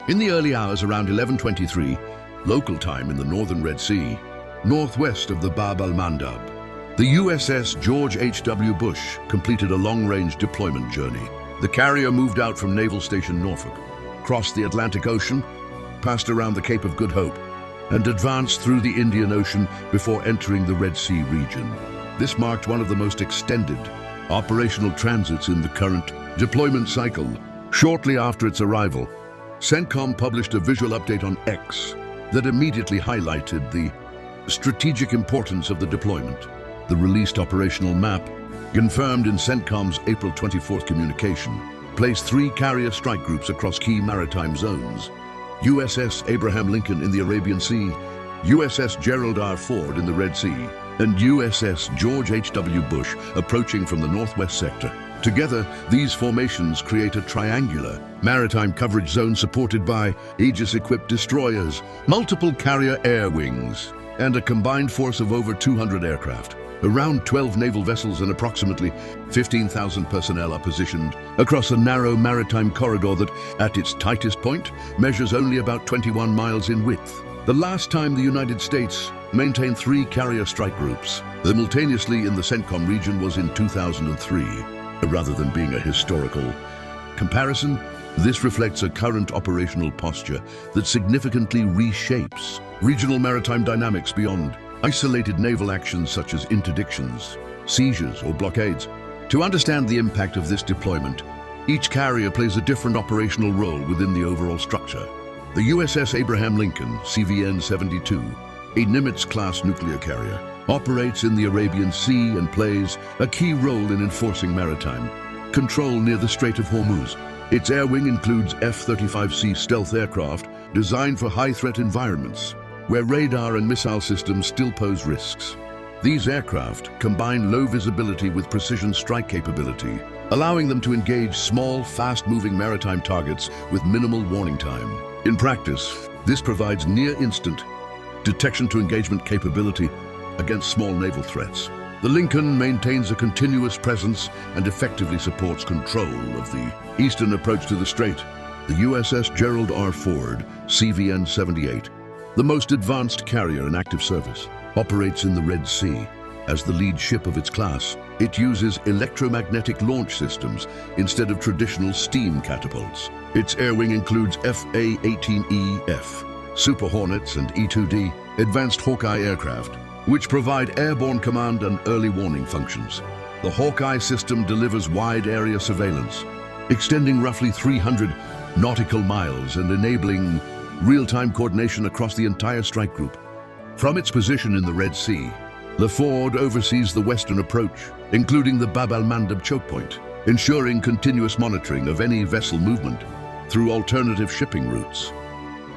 In the early hours around 11:23, local time in the northern Red Sea, northwest of the Bab al-Mandab, the USS George H.W. Bush completed a long-range deployment journey. The carrier moved out from Naval Station Norfolk, crossed the Atlantic Ocean, passed around the Cape of Good Hope, and advanced through the Indian Ocean before entering the Red Sea region. This marked one of the most extended operational transits in the current deployment cycle. Shortly after its arrival, CENTCOM published a visual update on X that immediately highlighted the strategic importance of the deployment. The released operational map, confirmed in CENTCOM's April 24th communication, placed 3 carrier strike groups across key maritime zones: USS Abraham Lincoln in the Arabian Sea, USS Gerald R in the Red Sea, and USS George H.W. Bush approaching from the northwest sector. Together, these formations create a triangular maritime coverage zone supported by Aegis-equipped destroyers, multiple carrier air wings, and a combined force of over 200 aircraft. Around 12 naval vessels and approximately 15,000 personnel are positioned across a narrow maritime corridor that, at its tightest point, measures only about 21 miles in width. The last time the United States maintained 3 carrier strike groups simultaneously in the CENTCOM region was in 2003. Rather than being a historical comparison, this reflects a current operational posture that significantly reshapes regional maritime dynamics beyond isolated naval actions such as interdictions, seizures, or blockades. To understand the impact of this deployment, each carrier plays a different operational role within the overall structure. The USS Abraham Lincoln, CVN-72, a Nimitz-class nuclear carrier, operates in the Arabian Sea and plays a key role in enforcing maritime control near the Strait of Hormuz. Its air wing includes F-35C stealth aircraft designed for high-threat environments, where radar and missile systems still pose risks. These aircraft combine low visibility with precision strike capability, allowing them to engage small, fast-moving maritime targets with minimal warning time. In practice, this provides near-instant detection-to-engagement capability against small naval threats. The Lincoln maintains a continuous presence and effectively supports control of the eastern approach to the strait. The USS Gerald R. CVN-78, the most advanced carrier in active service, operates in the Red Sea. As the lead ship of its class, it uses electromagnetic launch systems instead of traditional steam catapults. Its air wing includes FA-18E-F, Super Hornets, and E-2D, advanced Hawkeye aircraft, which provide airborne command and early warning functions. The Hawkeye system delivers wide area surveillance, extending roughly 300 nautical miles and enabling real-time coordination across the entire strike group. From its position in the Red Sea, Le Ford oversees the western approach, including the Bab al-Mandab chokepoint, ensuring continuous monitoring of any vessel movement through alternative shipping routes.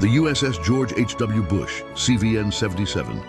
The USS George H.W. Bush, CVN-77,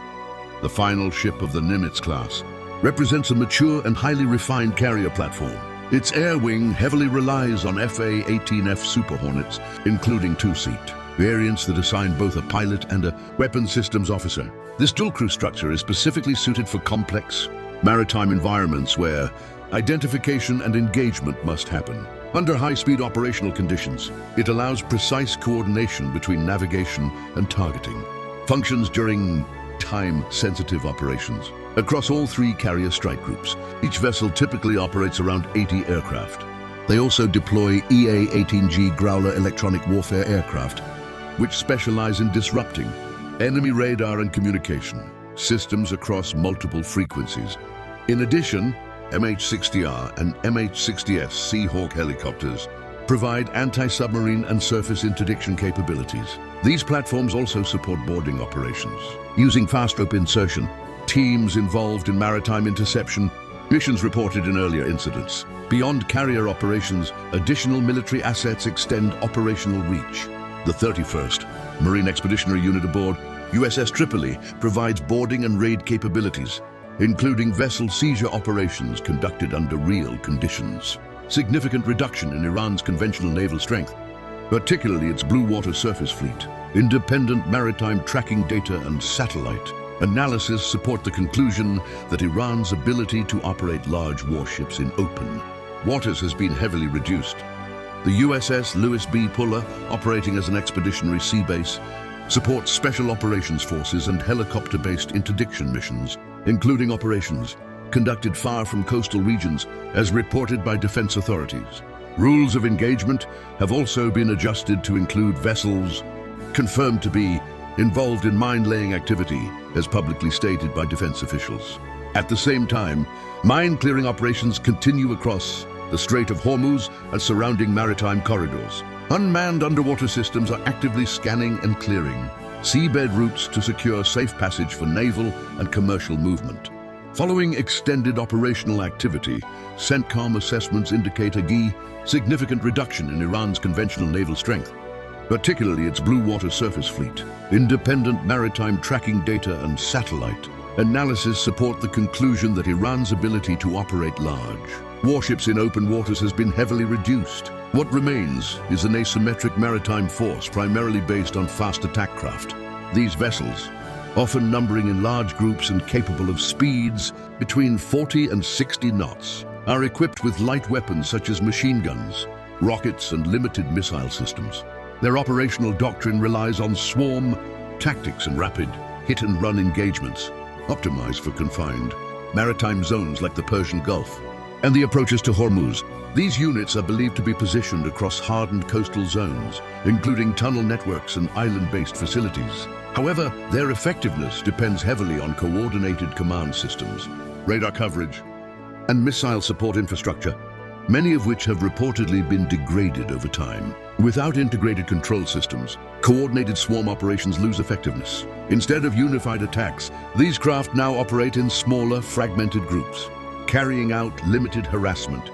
the final ship of the Nimitz class, represents a mature and highly refined carrier platform. Its air wing heavily relies on FA-18F Super Hornets, including 2-seat variants that assign both a pilot and a weapons systems officer. This dual-crew structure is specifically suited for complex maritime environments where identification and engagement must happen. Under high-speed operational conditions, it allows precise coordination between navigation and targeting, functions during time-sensitive operations. Across all 3 carrier strike groups, each vessel typically operates around 80 aircraft. They also deploy EA-18G Growler electronic warfare aircraft, which specialize in disrupting enemy radar and communication systems across multiple frequencies. In addition, MH-60R and MH-60S Seahawk helicopters provide anti-submarine and surface interdiction capabilities. These platforms also support boarding operations. Using fast rope insertion, teams involved in maritime interception missions reported in earlier incidents. Beyond carrier operations, additional military assets extend operational reach. The 31st Marine Expeditionary Unit aboard USS Tripoli provides boarding and raid capabilities, including vessel seizure operations conducted under real conditions. Significant reduction in Iran's conventional naval strength, particularly its blue water surface fleet. Independent maritime tracking data and satellite analysis support the conclusion that Iran's ability to operate large warships in open waters has been heavily reduced. The USS Lewis B. Puller, operating as an expeditionary sea base, supports special operations forces and helicopter-based interdiction missions, including operations conducted far from coastal regions, as reported by defense authorities. Rules of engagement have also been adjusted to include vessels confirmed to be involved in mine-laying activity, as publicly stated by defense officials. At the same time, mine-clearing operations continue across the Strait of Hormuz and surrounding maritime corridors. Unmanned underwater systems are actively scanning and clearing seabed routes to secure safe passage for naval and commercial movement. Following extended operational activity, CENTCOM assessments indicate a significant reduction in Iran's conventional naval strength, particularly its blue water surface fleet. Independent maritime tracking data and satellite analysis support the conclusion that Iran's ability to operate large warships in open waters has been heavily reduced. What remains is an asymmetric maritime force primarily based on fast attack craft. These vessels, often numbering in large groups and capable of speeds between 40 and 60 knots, are equipped with light weapons such as machine guns, rockets, and limited missile systems. Their operational doctrine relies on swarm tactics and rapid hit-and-run engagements, optimized for confined maritime zones like the Persian Gulf and the approaches to Hormuz. These units are believed to be positioned across hardened coastal zones, including tunnel networks and island-based facilities. However, their effectiveness depends heavily on coordinated command systems, radar coverage, and missile support infrastructure, many of which have reportedly been degraded over time. Without integrated control systems, coordinated swarm operations lose effectiveness. Instead of unified attacks, these craft now operate in smaller, fragmented groups, carrying out limited harassment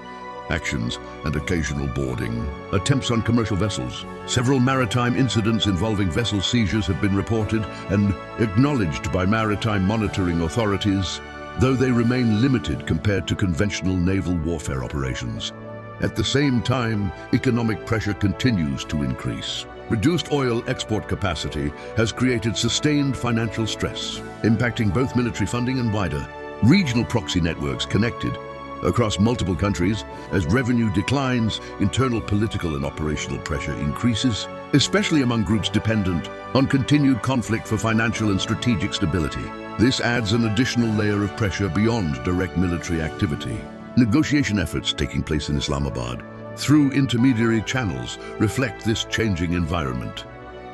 actions and occasional boarding attempts on commercial vessels. Several maritime incidents involving vessel seizures have been reported and acknowledged by maritime monitoring authorities, though they remain limited compared to conventional naval warfare operations. At the same time, economic pressure continues to increase. Reduced oil export capacity has created sustained financial stress, impacting both military funding and wider regional proxy networks connected across multiple countries. As revenue declines, internal political and operational pressure increases, especially among groups dependent on continued conflict for financial and strategic stability. This adds an additional layer of pressure beyond direct military activity. Negotiation efforts taking place in Islamabad through intermediary channels reflect this changing environment.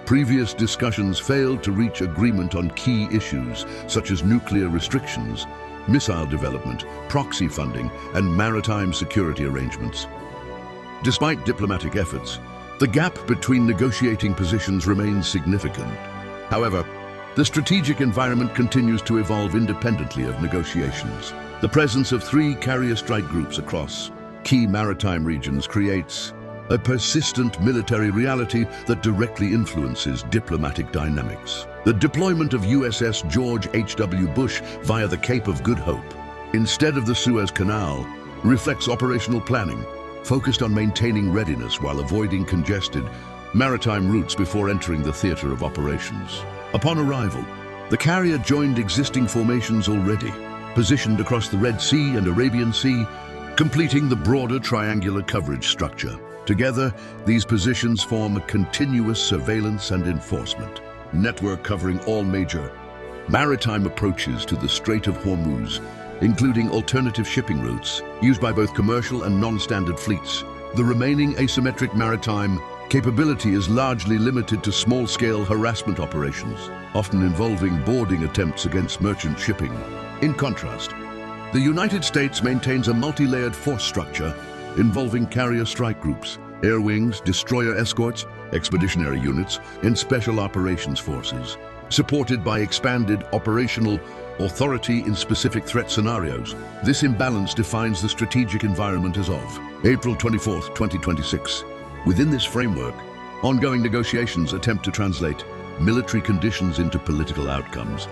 Previous discussions failed to reach agreement on key issues such as nuclear restrictions, missile development, proxy funding, and maritime security arrangements. Despite diplomatic efforts, the gap between negotiating positions remains significant. However, the strategic environment continues to evolve independently of negotiations. The presence of 3 carrier strike groups across key maritime regions creates a persistent military reality that directly influences diplomatic dynamics. The deployment of USS George H.W. Bush via the Cape of Good Hope, instead of the Suez Canal, reflects operational planning, focused on maintaining readiness while avoiding congested maritime routes before entering the theater of operations. Upon arrival, the carrier joined existing formations already positioned across the Red Sea and Arabian Sea, completing the broader triangular coverage structure. Together, these positions form a continuous surveillance and enforcement network covering all major maritime approaches to the Strait of Hormuz, including alternative shipping routes used by both commercial and non-standard fleets. The remaining asymmetric maritime capability is largely limited to small-scale harassment operations, often involving boarding attempts against merchant shipping. In contrast, the United States maintains a multi-layered force structure involving carrier strike groups, air wings, destroyer escorts, expeditionary units, and special operations forces, supported by expanded operational authority in specific threat scenarios. This imbalance defines the strategic environment as of April 24, 2026. Within this framework, ongoing negotiations attempt to translate military conditions into political outcomes.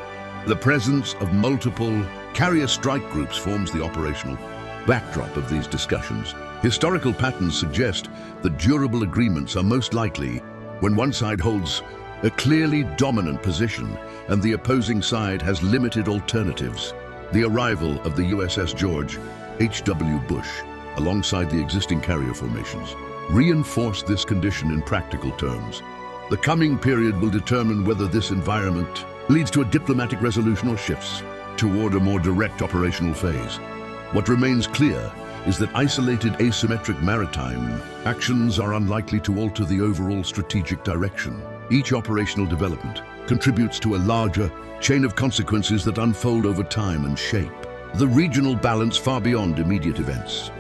The presence of multiple carrier strike groups forms the operational backdrop of these discussions. Historical patterns suggest that durable agreements are most likely when one side holds a clearly dominant position and the opposing side has limited alternatives. The arrival of the USS George H.W. Bush, alongside the existing carrier formations, reinforce this condition in practical terms. The coming period will determine whether this environment leads to a diplomatic resolution or shifts toward a more direct operational phase. What remains clear is that isolated asymmetric maritime actions are unlikely to alter the overall strategic direction. Each operational development contributes to a larger chain of consequences that unfold over time and shape the regional balance far beyond immediate events.